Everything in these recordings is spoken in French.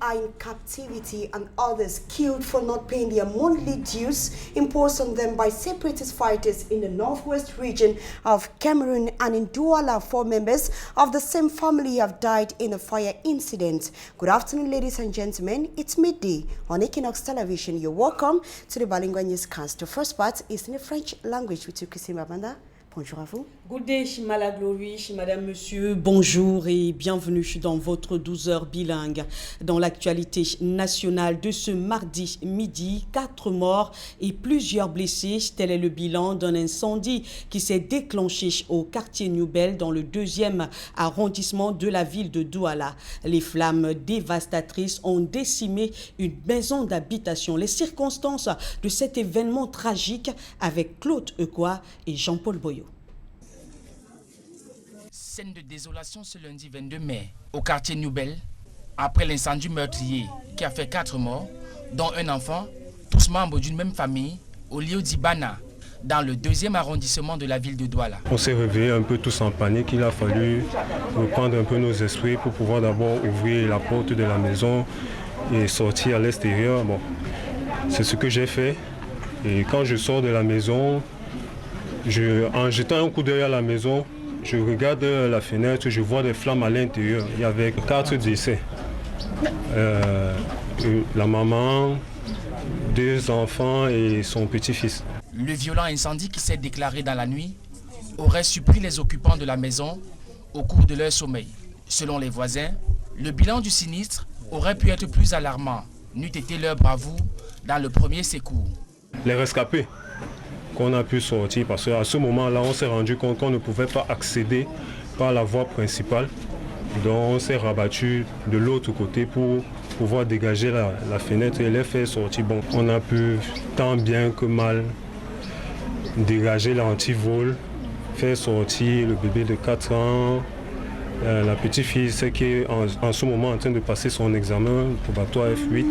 are in captivity and others killed for not paying their monthly dues imposed on them by separatist fighters in the northwest region of Cameroon. And in Douala, 4 members of the same family have died in a fire incident. Good afternoon, ladies and gentlemen. It's midday on Equinox Television. You're welcome to the Bilingual Newscast. The first part is in the French language with Christine Mabanda. Bonjour à vous. Good day, Shimala Glory, Madame, Monsieur, bonjour et bienvenue dans votre 12 heures bilingue. Dans l'actualité nationale de ce mardi midi, 4 morts et plusieurs blessés. Tel est le bilan d'un incendie qui s'est déclenché au quartier Noubel dans le 2e arrondissement de la ville de Douala. Les flammes dévastatrices ont décimé une maison d'habitation. Les circonstances de cet événement tragique avec Claude Ecoua et Jean-Paul Boyo. Scène de désolation ce lundi 22 mai au quartier Noubel après l'incendie meurtrier qui a fait 4 morts, dont un enfant, tous membres d'une même famille, au lieu d'Ibana, dans le 2e arrondissement de la ville de Douala. On s'est réveillés un peu tous en panique. Il a fallu reprendre un peu nos esprits pour pouvoir d'abord ouvrir la porte de la maison et sortir à l'extérieur. Bon, c'est ce que j'ai fait. Et quand je sors de la maison, en jetant un coup d'œil à la maison, je regarde la fenêtre, je vois des flammes à l'intérieur. Il y avait 4 décès. La maman, 2 enfants et son petit-fils. Le violent incendie qui s'est déclaré dans la nuit aurait surpris les occupants de la maison au cours de leur sommeil. Selon les voisins, le bilan du sinistre aurait pu être plus alarmant, n'eût été leur bravoure dans le premier secours. Les rescapés qu'on a pu sortir, parce qu'à ce moment-là, on s'est rendu compte qu'on ne pouvait pas accéder par la voie principale. Donc on s'est rabattu de l'autre côté pour pouvoir dégager la fenêtre et les faire sortir. Bon, on a pu tant bien que mal dégager l'antivol, faire sortir le bébé de 4 ans, la petite fille qui est en ce moment en train de passer son examen probatoire F8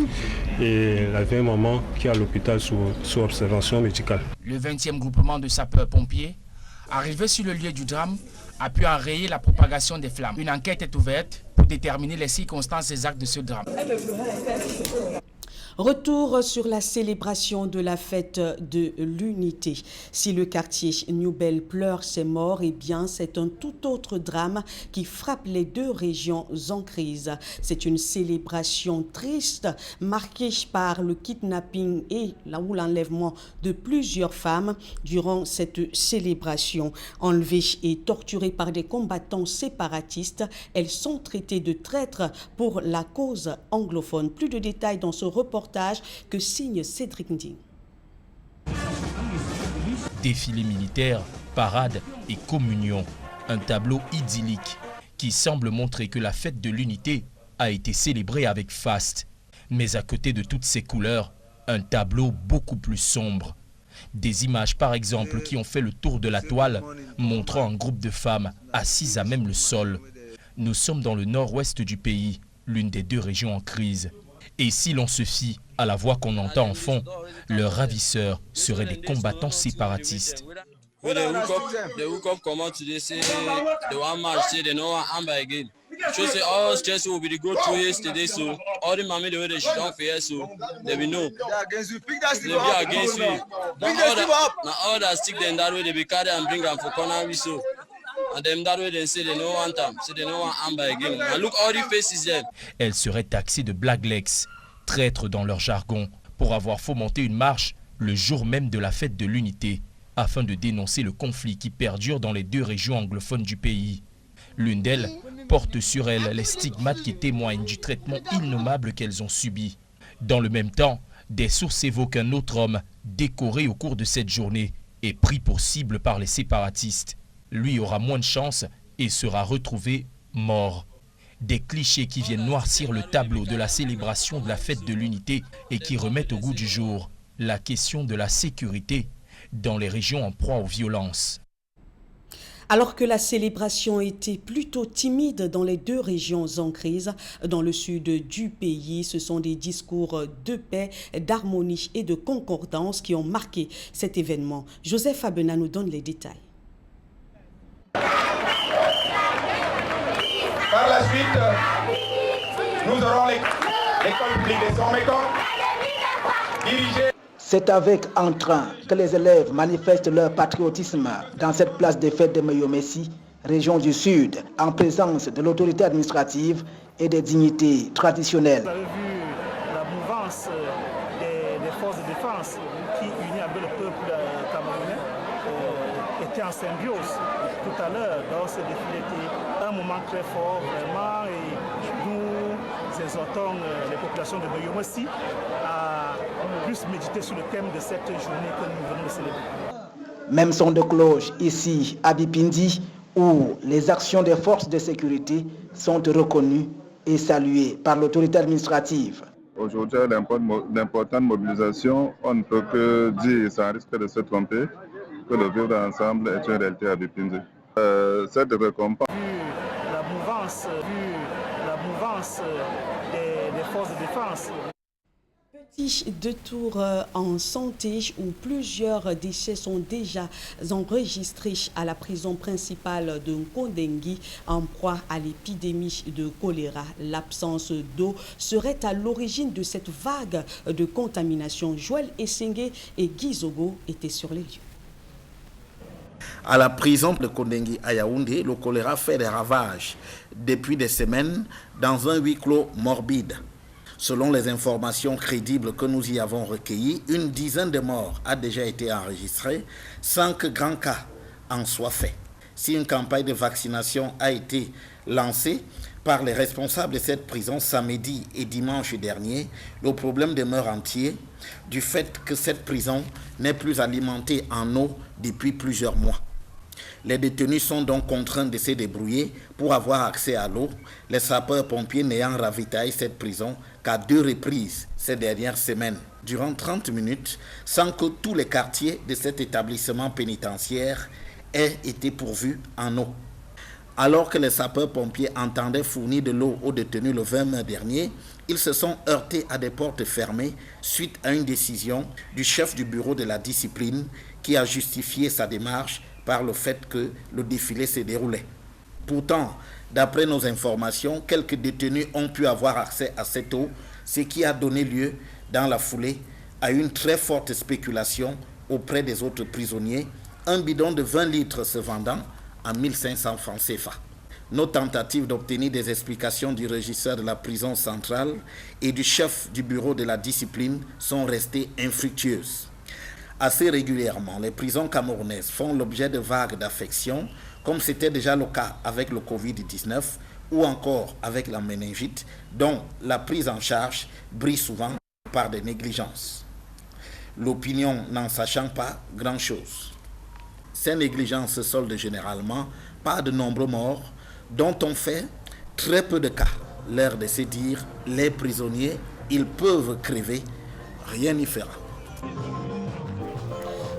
et la vieille maman qui est à l'hôpital sous observation médicale. Le 20e groupement de sapeurs-pompiers, arrivé sur le lieu du drame, a pu enrayer la propagation des flammes. Une enquête est ouverte pour déterminer les circonstances exactes de ce drame. Retour sur la célébration de la fête de l'unité. Si le quartier Noubel pleure ses morts, eh bien c'est un tout autre drame qui frappe les 2 régions en crise. C'est une célébration triste marquée par le kidnapping et l'enlèvement de plusieurs femmes durant cette célébration. Enlevées et torturées par des combattants séparatistes, elles sont traitées de traîtres pour la cause anglophone. Plus de détails dans ce reportage que signe Cédric Nding. Défilé militaire, parade et communion. Un tableau idyllique qui semble montrer que la fête de l'unité a été célébrée avec faste. Mais à côté de toutes ces couleurs, un tableau beaucoup plus sombre. Des images par exemple qui ont fait le tour de la toile, montrant un groupe de femmes assises à même le sol. Nous sommes dans le nord-ouest du pays, l'une des 2 régions en crise. Et si l'on se fie à la voix qu'on entend en fond, leurs ravisseurs seraient des combattants séparatistes. Elles seraient taxées de blacklegs, traîtres dans leur jargon, pour avoir fomenté une marche le jour même de la fête de l'unité, afin de dénoncer le conflit qui perdure dans les 2 régions anglophones du pays. L'une d'elles porte sur elle les stigmates qui témoignent du traitement innommable qu'elles ont subi. Dans le même temps, des sources évoquent un autre homme décoré au cours de cette journée et pris pour cible par les séparatistes. Lui aura moins de chance et sera retrouvé mort. Des clichés qui viennent noircir le tableau de la célébration de la fête de l'unité et qui remettent au goût du jour la question de la sécurité dans les régions en proie aux violences. Alors que la célébration était plutôt timide dans les 2 régions en crise, dans le sud du pays, ce sont des discours de paix, d'harmonie et de concordance qui ont marqué cet événement. Joseph Abena nous donne les détails. Par la suite, nous aurons C'est avec entrain que les élèves manifestent leur patriotisme dans cette place des fêtes de Mayomessi, région du Sud, en présence de l'autorité administrative et des dignités traditionnelles. Vous avez vu la mouvance des forces de défense qui, unies avec le peuple camerounais, était en symbiose tout à l'heure. Donc ce défilé était un moment très fort, vraiment, et nous exhortons les populations de Mayomessi à plus méditer sur le thème de cette journée que nous venons de célébrer. Même son de cloche ici à Bipindi, où les actions des forces de sécurité sont reconnues et saluées par l'autorité administrative. Aujourd'hui, l'importante mobilisation, on ne peut que dire, sans risque de se tromper, que le vivre ensemble est une réalité à Bipindi. Cette récompense. La mouvance des forces de défense. Petit détour en santé où plusieurs décès sont déjà enregistrés à la prison principale de Nkondengui en proie à l'épidémie de choléra. L'absence d'eau serait à l'origine de cette vague de contamination. Joël Essengue et Guy Zogo étaient sur les lieux. À la prison de Nkondengui à Yaoundé, le choléra fait des ravages depuis des semaines dans un huis clos morbide. Selon les informations crédibles que nous y avons recueillies, une dizaine de morts a déjà été enregistrée sans que grand cas en soit fait. Si une campagne de vaccination a été lancée par les responsables de cette prison samedi et dimanche dernier, le problème demeure entier du fait que cette prison n'est plus alimentée en eau depuis plusieurs mois. Les détenus sont donc contraints de se débrouiller pour avoir accès à l'eau, les sapeurs-pompiers n'ayant ravitaillé cette prison qu'à 2 reprises ces dernières semaines, durant 30 minutes, sans que tous les quartiers de cet établissement pénitentiaire aient été pourvus en eau. Alors que les sapeurs-pompiers entendaient fournir de l'eau aux détenus le 20 mai dernier, ils se sont heurtés à des portes fermées suite à une décision du chef du bureau de la discipline qui a justifié sa démarche par le fait que le défilé se déroulait. Pourtant, d'après nos informations, quelques détenus ont pu avoir accès à cette eau, ce qui a donné lieu, dans la foulée, à une très forte spéculation auprès des autres prisonniers, un bidon de 20 litres se vendant à 1500 francs CFA. Nos tentatives d'obtenir des explications du régisseur de la prison centrale et du chef du bureau de la discipline sont restées infructueuses. Assez régulièrement, les prisons camerounaises font l'objet de vagues d'affections, comme c'était déjà le cas avec le Covid-19 ou encore avec la méningite, dont la prise en charge brille souvent par des négligences. L'opinion n'en sachant pas grand-chose. Ces négligences se soldent généralement par de nombreux morts, dont on fait très peu de cas. L'air de se dire, les prisonniers, ils peuvent crever, rien n'y fera.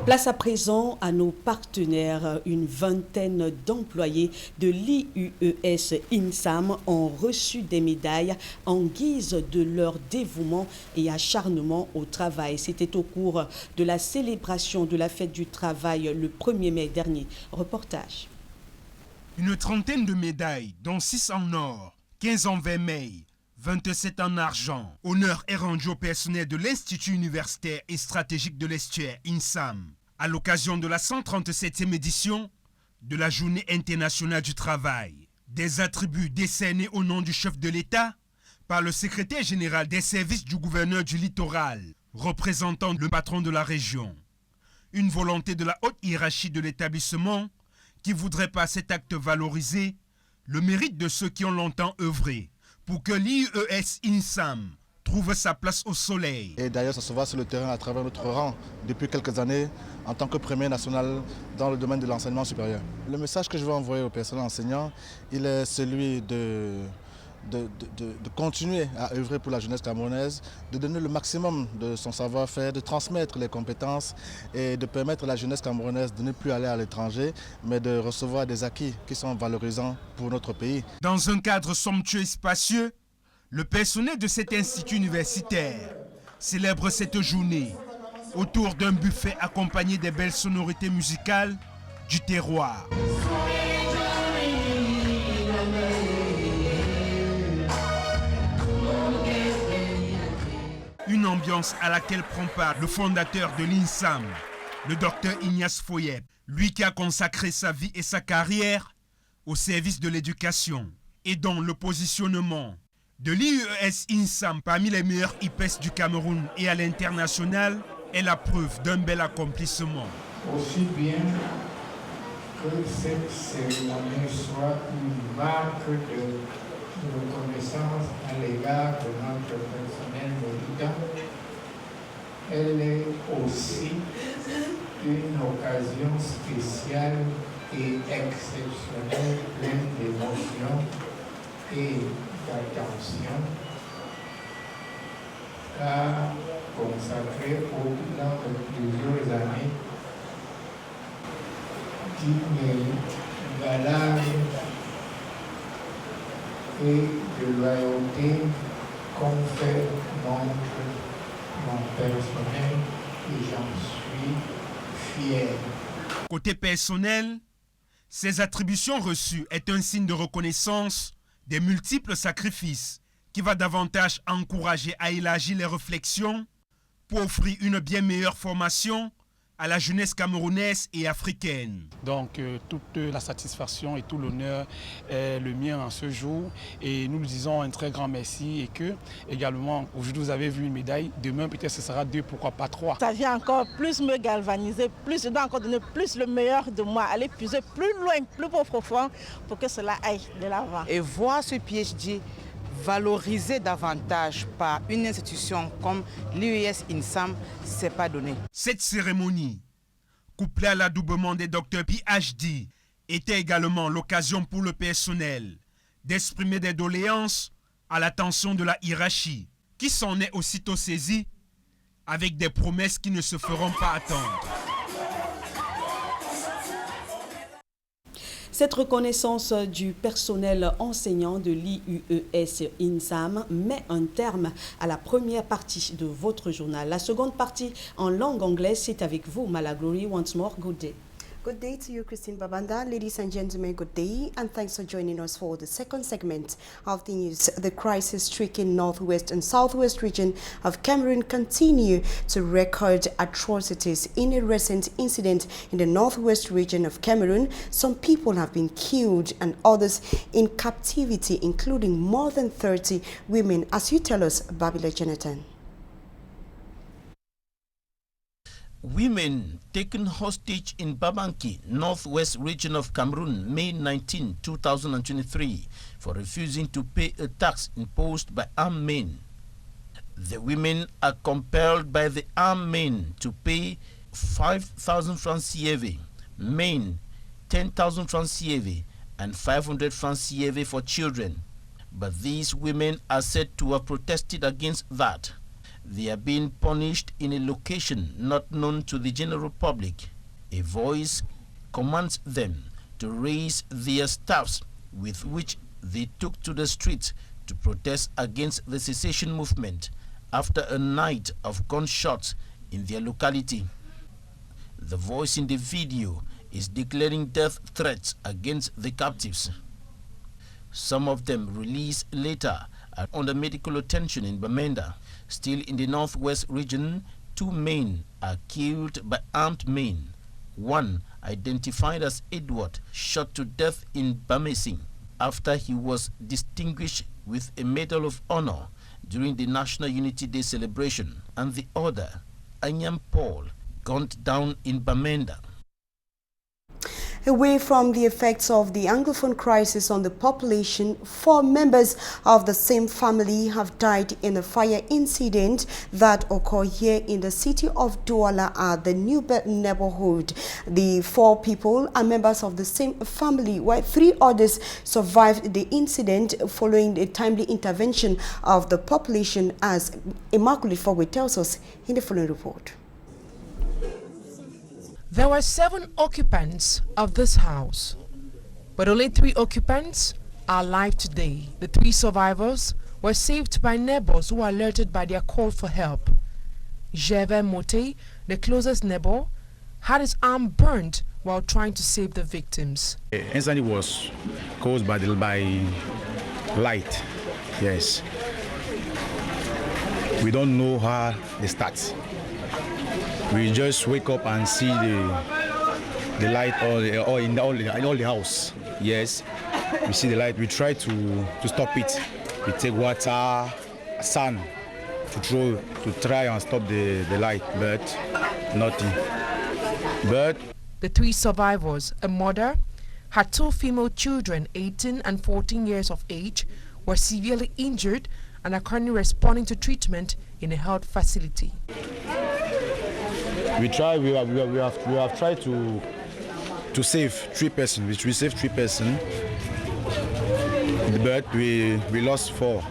Place à présent à nos partenaires. Une vingtaine d'employés de l'IUES INSAM ont reçu des médailles en guise de leur dévouement et acharnement au travail. C'était au cours de la célébration de la fête du travail le 1er mai dernier. Reportage. Une trentaine de médailles, dont 6 en or, 15 en vermeil, 27 en argent. Honneur est rendu au personnel de l'Institut universitaire et stratégique de l'estuaire INSAM à l'occasion de la 137e édition de la Journée internationale du travail. Des attributs décernés au nom du chef de l'État par le secrétaire général des services du gouverneur du littoral, représentant le patron de la région. Une volonté de la haute hiérarchie de l'établissement qui voudrait par cet acte valoriser le mérite de ceux qui ont longtemps œuvré pour que l'IUES INSAM trouve sa place au soleil. Et d'ailleurs, ça se voit sur le terrain à travers notre rang depuis quelques années en tant que premier national dans le domaine de l'enseignement supérieur. Le message que je veux envoyer au personnel enseignant, il est celui de continuer à œuvrer pour la jeunesse camerounaise, de donner le maximum de son savoir-faire, de transmettre les compétences et de permettre à la jeunesse camerounaise de ne plus aller à l'étranger, mais de recevoir des acquis qui sont valorisants pour notre pays. Dans un cadre somptueux et spacieux, le personnel de cet institut universitaire célèbre cette journée autour d'un buffet accompagné des belles sonorités musicales du terroir. une ambiance à laquelle prend part le fondateur de l'INSAM, le docteur Ignace Foyet, lui qui a consacré sa vie et sa carrière au service de l'éducation et dont le positionnement de l'IES INSAM parmi les meilleurs IPES du Cameroun et à l'international est la preuve d'un bel accomplissement. Aussi bien que cette cérémonie soit une marque de reconnaissance à l'égard de notre personnel militant, elle est aussi une occasion spéciale et exceptionnelle, pleine d'émotion et d'attention, car consacrée au bilan de plusieurs années d'inégalable et de loyauté qu'ont fait mon personnel, et j'en suis fier. Côté personnel, ces attributions reçues est un signe de reconnaissance des multiples sacrifices qui va davantage encourager à élargir les réflexions pour offrir une bien meilleure formation à la jeunesse camerounaise et africaine. Donc toute la satisfaction et tout l'honneur est le mien en ce jour et nous lui disons un très grand merci et que également aujourd'hui vous avez vu une médaille, demain peut-être ce sera 2, pourquoi pas 3. Ça vient encore plus me galvaniser, je dois encore donner plus le meilleur de moi, aller puiser plus loin, plus profond pour que cela aille de l'avant. Et voir ce PhD valorisé davantage par une institution comme l'IES INSAM, c'est pas donné. Cette cérémonie, couplée à l'adoubement des docteurs PhD, était également l'occasion pour le personnel d'exprimer des doléances à l'attention de la hiérarchie, qui s'en est aussitôt saisie avec des promesses qui ne se feront pas attendre. Cette reconnaissance du personnel enseignant de l'IUES INSAM met un terme à la première partie de votre journal. La seconde partie en langue anglaise, c'est avec vous, Malaglory. Once more, good day. Good day to you, Christine Babanda. Ladies and gentlemen, good day, and thanks for joining us for the second segment of the news. The crisis-stricken northwest and southwest region of Cameroon continue to record atrocities. In a recent incident in the northwest region of Cameroon, some people have been killed and others in captivity, including more than 30 women. As you tell us, Babila Jonathan. Women taken hostage in Babanki, northwest region of Cameroon, May 19, 2023, for refusing to pay a tax imposed by armed men. The women are compelled by the armed men to pay 5,000 francs CFA, men 10,000 francs CFA, and 500 francs CFA for children. But these women are said to have protested against that. They are being punished in a location not known to the general public. A voice commands them to raise their staffs with which they took to the streets to protest against the secession movement after a night of gunshots in their locality. The voice in the video is declaring death threats against the captives. Some of them released later are under medical attention in Bamenda. Still in the northwest region, 2 men are killed by armed men. One, identified as Edward, shot to death in Bamesing after he was distinguished with a Medal of Honor during the National Unity Day celebration. And the other, Anyam Paul, gunned down in Bamenda. Away from the effects of the Anglophone crisis on the population, 4 members of the same family have died in a fire incident that occurred here in the city of Douala at the Newbert neighborhood. The 4 people are members of the same family, while 3 others survived the incident following the timely intervention of the population, as Immaculate Fogwe tells us in the following report. There were 7 occupants of this house, but only 3 occupants are alive today. The 3 survivors were saved by neighbors who were alerted by their call for help. Gervais Mote, the closest neighbor, had his arm burnt while trying to save the victims. The incident was caused by light, yes. we don't know how they start. We just wake up and see the light all in all the house. Yes, we see the light. We try to stop it. We take water, sand to try and stop the light, but nothing. But the 3 survivors, a mother, her 2 female children, 18 and 14 years of age, were severely injured and are currently responding to treatment in a health facility. We have tried to save 3 persons, which we saved 3 persons, but we lost 4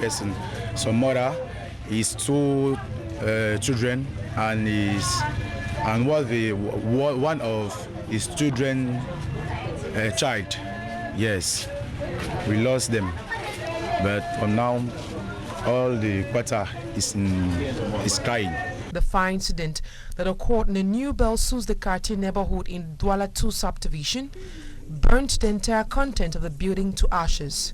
persons. So mother, his 2 children, and one of his children child. Yes, we lost them, but for now all the quarter is crying. The fire incident that occurred in the New Belle Source de Quartier neighborhood in Douala 2 subdivision burnt the entire content of the building to ashes.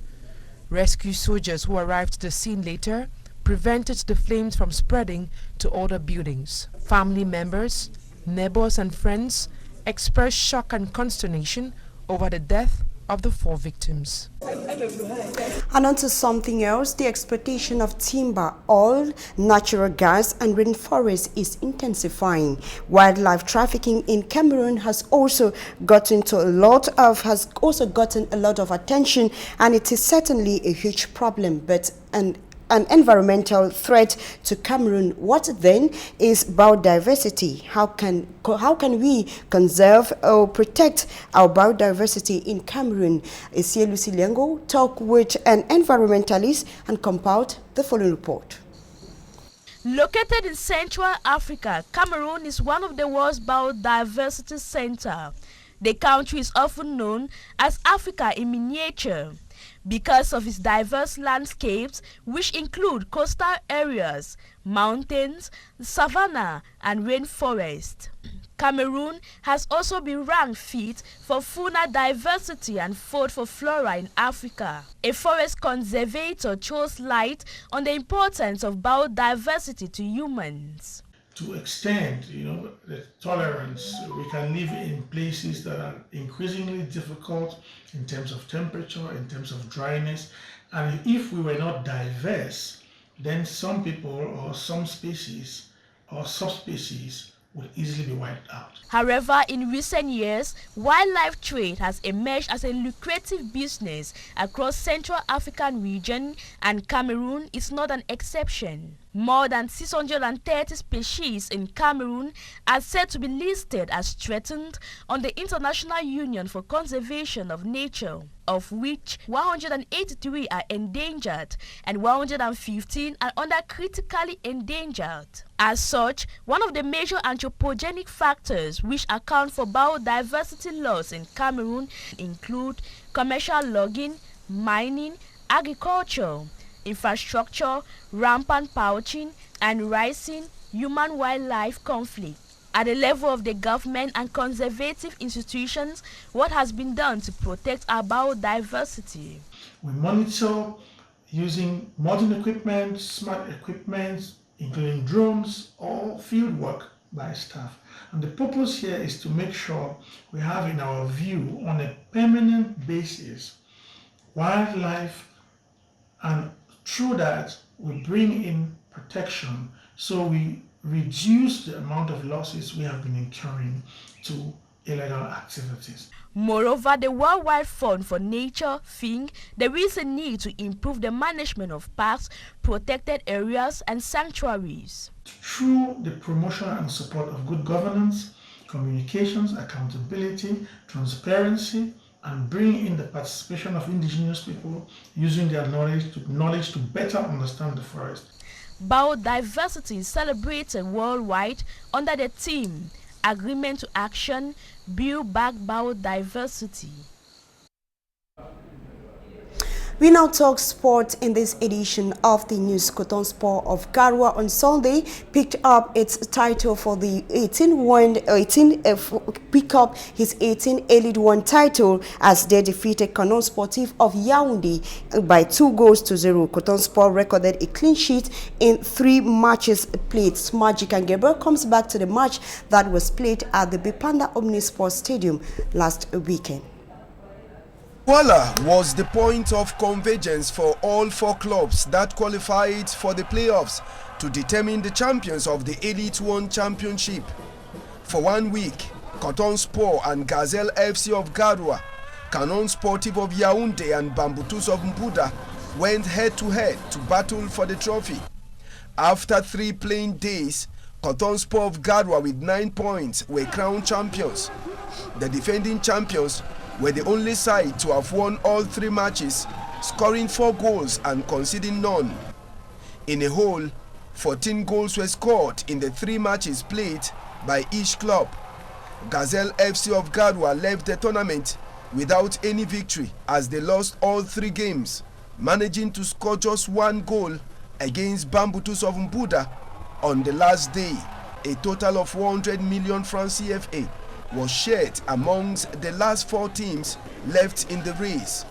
Rescue soldiers who arrived to the scene later prevented the flames from spreading to other buildings. Family members, neighbors and friends expressed shock and consternation over the death of the 4 victims. And on to something else, the exploitation of timber, oil, natural gas and rainforest is intensifying. Wildlife trafficking in Cameroon has also gotten a lot of attention, and it is certainly a huge problem, but an environmental threat to Cameroon. What then is biodiversity? How can we conserve or protect our biodiversity in Cameroon? Isia Lucy Lengo talked with an environmentalist and compiled the following report. Located in Central Africa, Cameroon is one of the world's biodiversity centers. The country is often known as Africa in miniature because of its diverse landscapes, which include coastal areas, mountains, savanna, and rainforest. Cameroon has also been ranked fit for fauna diversity and food for flora in Africa. A forest conservator throws light on the importance of biodiversity to humans. To extend, the tolerance, we can live in places that are increasingly difficult in terms of temperature, in terms of dryness, and if we were not diverse, then some people or some species or subspecies would easily be wiped out. However, in recent years, wildlife trade has emerged as a lucrative business across Central African region, and Cameroon is not an exception. More than 630 species in Cameroon are said to be listed as threatened on the International Union for Conservation of Nature, of which 183 are endangered and 115 are under critically endangered. As such, one of the major anthropogenic factors which account for biodiversity loss in Cameroon include commercial logging, mining, agriculture, infrastructure, rampant poaching, and rising human-wildlife conflict. At the level of the government and conservative institutions, what has been done to protect our biodiversity? We monitor using modern equipment, smart equipment, including drones or field work by staff. And the purpose here is to make sure we have in our view on a permanent basis wildlife, and through that we bring in protection, so we reduce the amount of losses we have been incurring to illegal activities. Moreover, the World Wide Fund for Nature think there is a need to improve the management of parks, protected areas, and sanctuaries. Through the promotion and support of good governance, communications, accountability, transparency, and bring in the participation of indigenous people using their knowledge to better understand the forest. Biodiversity is celebrated worldwide under the theme Agreement to Action, Build Back Biodiversity. We now talk sport in this edition of the News. Coton Sport of Garoua on Sunday picked up its title for the 18 Elite One title as they defeated Canon Sportif of Yaoundé by 2-0. Coton Sport recorded a clean sheet in 3 matches played. Smagic and Gabriel comes back to the match that was played at the Bipanda Omnisport Stadium last weekend. Douala was the point of convergence for all 4 clubs that qualified for the playoffs to determine the champions of the Elite One Championship. For 1 week, Coton Sport and Gazelle FC of Garoua, Canon Sportif of Yaoundé and Bamboutus of Mbuda went head-to-head to battle for the trophy. After 3 playing days, Coton Sport of Garoua with 9 points were crowned champions. The defending champions were the only side to have won all 3 matches, scoring 4 goals and conceding none. In a whole, 14 goals were scored in the 3 matches played by each club. Gazelle FC of Garoua left the tournament without any victory as they lost all 3 games, managing to score just 1 goal against Bamboutus of Mbuda on the last day. A total of 100 million francs CFA was shared amongst the last 4 teams left in the race.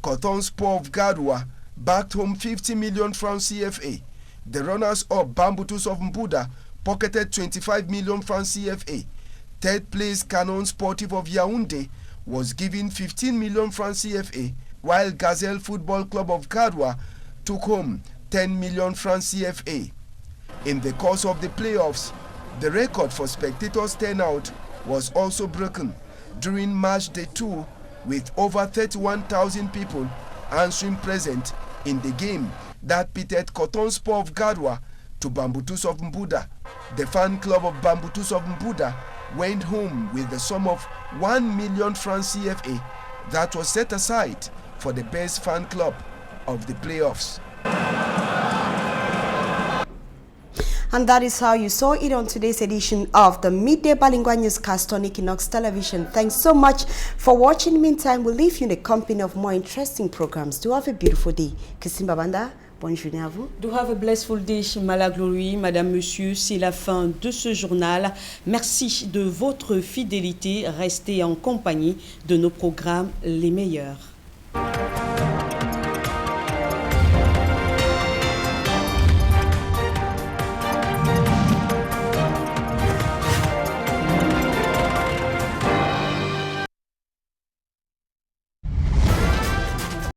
Coton Sport of Garoua backed home 50 million francs CFA. The runners-up Bamboutus of Mbuda pocketed 25 million francs CFA. Third place Canon Sportif of Yaoundé was given 15 million francs CFA, while Gazelle Football Club of Garoua took home 10 million francs CFA. In the course of the playoffs, the record for spectators turnout was also broken during match day 2 with over 31,000 people answering present in the game that pitted Coton Sport of Garoua to Bamboutus of Mbuda. The fan club of Bamboutus of Mbuda went home with the sum of 1 million francs CFA that was set aside for the best fan club of the playoffs. And that is how you saw it on today's edition of the Midday Bilingual Newscast on Equinox Television. Thanks so much for watching. Meantime, we'll leave you in the company of more interesting programs. Do have a beautiful day. Christine Babanda, bonne journée à vous. Do have a blissful day, Malaglory, Madame, Monsieur. C'est la fin de ce journal. Merci de votre fidélité. Restez en compagnie de nos programmes les meilleurs.